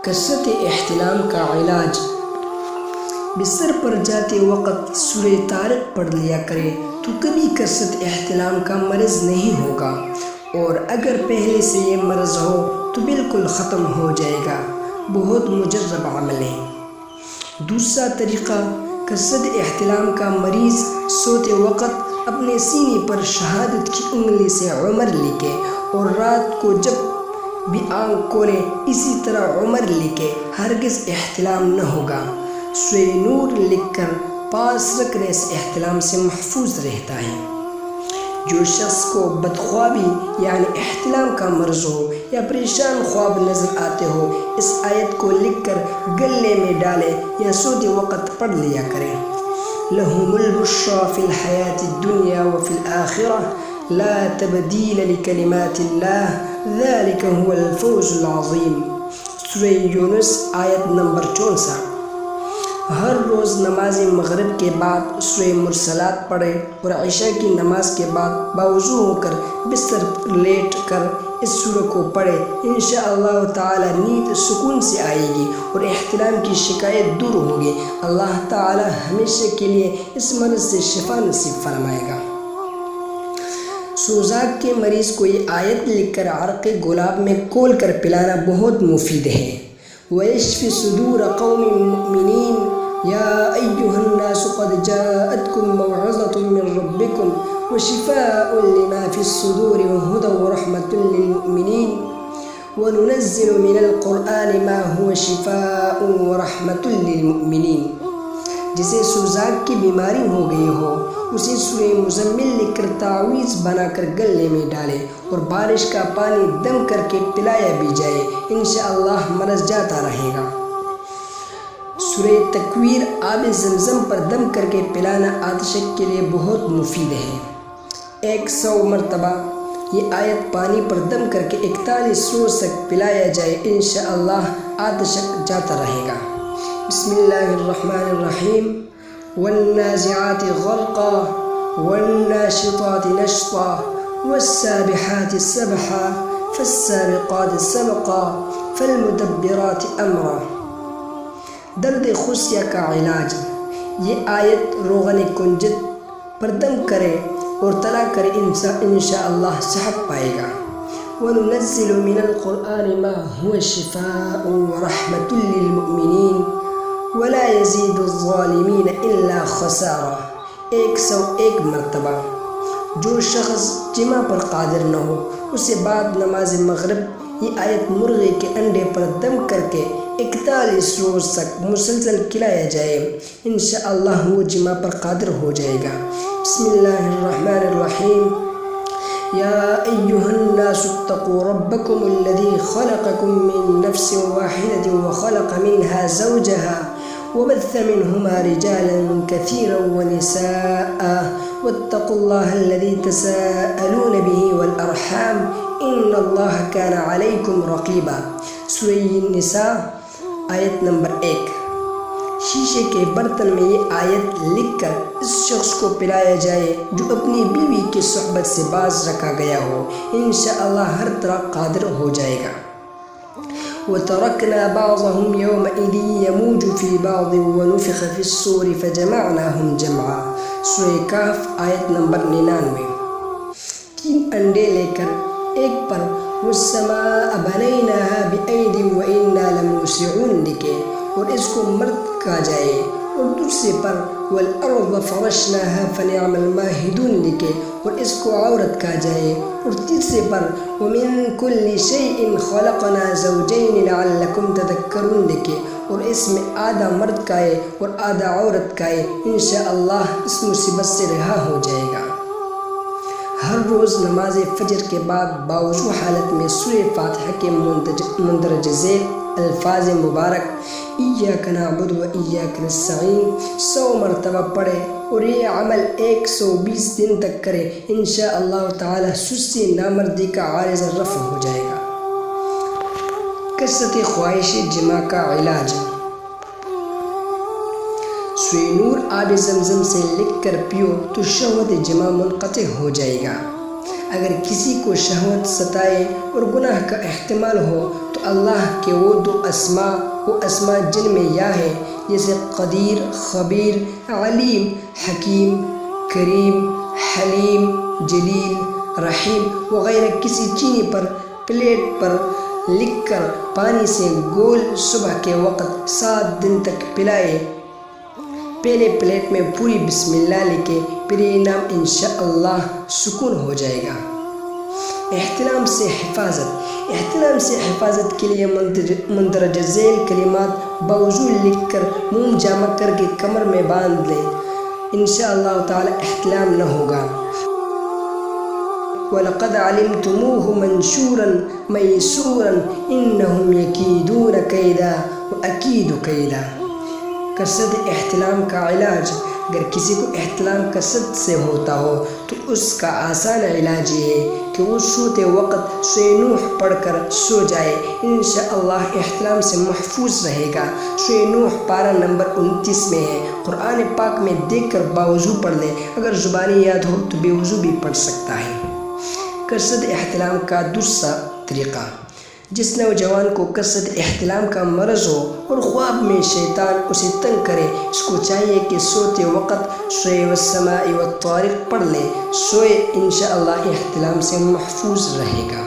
کثرت احتلام کا علاج۔ بستر پر جاتے وقت سورہ طارق پڑھ لیا کرے تو کبھی کثرت احتلام کا مرض نہیں ہوگا، اور اگر پہلے سے یہ مرض ہو تو بالکل ختم ہو جائے گا۔ بہت مجرب عمل ہے۔ دوسرا طریقہ، کثرت احتلام کا مریض سوتے وقت اپنے سینے پر شہادت کی انگلی سے عمر لکھے، اور رات کو جب بھی آنکھ کھولے اسی طرح عمر لکھے، ہرگز احتلام نہ ہوگا۔ سورہ نور لکھ کر پاس رکھنے سے احتلام سے محفوظ رہتا ہے۔ جو شخص کو بدخوابی یعنی احتلام کا مرض ہو یا پریشان خواب نظر آتے ہو، اس آیت کو لکھ کر گلے میں ڈالے یا سوتے وقت پڑھ لیا کرے۔ لَهُمُ الْبُشْرَى فِي الْحَيَاةِ الدُّنْيَا وَفِي الْآخِرَةِ لَا تَبْدِيلَ لِكَلِمَاتِ اللَّهِ ذَلِكَ هُوَ الْفَوْزُ الْعَظِيمُ۔ سورہ یونس آیت نمبر 64۔ ہر روز نماز مغرب کے بعد سورہ مرسلات پڑھے، اور عشاء کی نماز کے بعد باوضو ہو کر بستر پر لیٹ کر اس سورہ کو پڑھے۔ انشاءاللہ تعالی نیند سکون سے آئے گی اور احتلام کی شکایت دور ہوگی۔ اللہ تعالی ہمیشہ کے لیے اس مرض سے شفا نصیب فرمائے گا۔ سوزاک کے مریض کو یہ آیت لکھ کر عرق گلاب میں کھول کر پلانا بہت مفید ہے۔ وَيَشْفِ صُدُورَ قَوْمٍ مُؤْمِنِينَ يَا أَيُّهَا النَّاسُ قَدْ جَاءَتْكُمْ مَوْعِظَةٌ مِّن رَّبِّكُمْ وَشِفَاءٌ لِّمَا فِي الصُّدُورِ وَهُدًى وَرَحْمَةٌ لِّلْمُؤْمِنِينَ وَنُنَزِّلُ مِنَ الْقُرْآنِ مَا هُوَ شِفَاءٌ وَرَحْمَةٌ لِّلْمُؤْمِنِينَ۔ جسے سوزاک کی بیماری ہو گئی ہو، اسے سورہ مزمل لکھ کر تعویذ بنا کر گلے میں ڈالے، اور بارش کا پانی دم کر کے پلایا بھی جائے، انشاءاللہ مرض جاتا رہے گا۔ سورہ تکویر آب زمزم پر دم کر کے پلانا آتشک کے لیے بہت مفید ہے۔ 100 مرتبہ یہ آیت پانی پر دم کر کے 41 روز تک پلایا جائے، انشاءاللہ آتشک جاتا رہے گا۔ بسم اللہ الرحمن الرحیم۔ والنازعات غرقا والناشطات نشطا والسابحات سبحا فالسابقات سبقا فالمدبرات امرا۔ درد خصیہ کا علاج۔ یہ آیت روغن کنجد پر دم کرے اور تلا کرے، انشاءاللہ صحت پائے گا۔ وَنُنَزِّلُ مِنَ الْقُرْآنِ مَا هُوَ شِفَاءٌ وَرَحْمَةٌ لِّلْمُؤْمِنِينَ وَلَا يَزِيدُ الظَّالِمِينَ إِلَّا خَسَارًا۔ 101 مرتبہ۔ جو شخص جمع پر قادر نہ ہو، اسے بعد نماز مغرب یہ آیت مرغے کے انڈے پر دم کر کے 41 روز تک مسلسل کھلایا جائے، انشاءاللہ وہ جمع پر قادر ہو جائے گا۔ بسم اللہ الرحمن الرحیم۔ یا ایہا الناس اتقوا ربکم الذی خلقکم من نفس واحدۃ وخلق منها زوجها وبث منهما رجالا كثيرا ونساء واتقوا الله الذي تساءلون به والأرحام إن الله كان عليكم رقيبا۔ سورہ النساء آیت نمبر 1۔ شیشے کے برتن میں یہ آیت لکھ کر اس شخص کو پلایا جائے جو اپنی بیوی کی صحبت سے باز رکھا گیا ہو، انشاءاللہ ہر طرح قادر ہو جائے گا۔ وَتَرَكْنَا بَعْضَهُمْ يَوْمَئِذٍ يَمُوجُ فِي بَعْضٍ وَنُفِخَ فِي الصُّورِ فَجَمَعْنَاهُمْ جَمْعًا۔ سورہ کہف آیت نمبر 99۔ 3 انڈے لے کر ایک پر وَالسَّمَاءَ بَنَيْنَاهَا بِأَيْدٍ وَإِنَّا لَمُوسِعُونَ لکھے اور اس کو مرد کہا جائے، اور دوسرے پر وَالْأَرْضَ فَرَشْنَاهَا فَنِعْمَ الْمَاهِدُونَ لکھے اور اس کو عورت کہا جائے، اور تیسرے پر وَمِن كُلِّ شَيْءٍ خَلَقْنَا زَوْجَيْنِ لَعَلَّكُمْ تَذَكَّرُونَ لکھے اور اس میں آدھا مرد کا ہے اور آدھا عورت کا ہے، انشاءاللہ اس مصیبت سے رہا ہو جائے گا۔ ہر روز نماز فجر کے بعد باوضو حالت میں سورہ فاتحہ کے مندرجہ ذیل الفاظ مبارک ایاک نعبد و ایاک نستعین 100 مرتبہ پڑھے، اور یہ عمل 120 دن تک کرے، انشاءاللہ تعالی سستی نامردی کا عارض رفع ہو جائے گا۔ کثرت خواہش جماع کا علاج۔ سورہ نور آب زمزم سے لکھ کر پیو تو شہوت جماع منقطع ہو جائے گا۔ اگر کسی کو شہوت ستائے اور گناہ کا احتمال ہو تو اللہ کے وہ دو اسماء جن میں یا ہے، جیسے قدیر، خبیر، علیم، حکیم، کریم، حلیم، جلیل، رحیم وغیرہ، کسی چینی پر پلیٹ پر لکھ کر پانی سے گول صبح کے وقت 7 دن تک پلائے۔ پہلے پلیٹ میں پوری بسم اللہ لکھے، پھر یہ نام انشاءاللہ سکون ہو جائے گا۔ احتلام سے حفاظت کے لیے مندرجہ ذیل کلمات بوضو لکھ کر منہ جامع کر کے کمر میں باندھ لیں، انشاءاللہ تعالی احتلام نہ ہوگا۔ وَلَقَدْ عَلِمْتُمُوهُ مَنْشُورًا مَيْسُورًا إِنَّهُمْ يَكِيدُونَ كَيْدًا وَأَكِيدُ كَيْدًا۔ کثرت احتلام کا علاج، اگر کسی کو احتلام کثرت سے ہوتا ہو تو اس کا آسان علاج یہ ہے کہ وہ سوتے وقت سورہ نوح پڑھ کر سو جائے، انشاءاللہ احتلام سے محفوظ رہے گا۔ سورہ نوح پارہ نمبر 29 میں ہے، قرآن پاک میں دیکھ کر باوضو پڑھ لے، اگر زبانی یاد ہو تو بے وضو بھی پڑھ سکتا ہے۔ کثرت احتلام کا دوسرا طریقہ، جس نوجوان کو کثرت احتلام کا مرض ہو اور خواب میں شیطان اسے تنگ کرے، اس کو چاہیے کہ سوتے وقت سورہ والسماء والطارق پڑھ لے، سوئے انشاءاللہ احتلام سے محفوظ رہے گا۔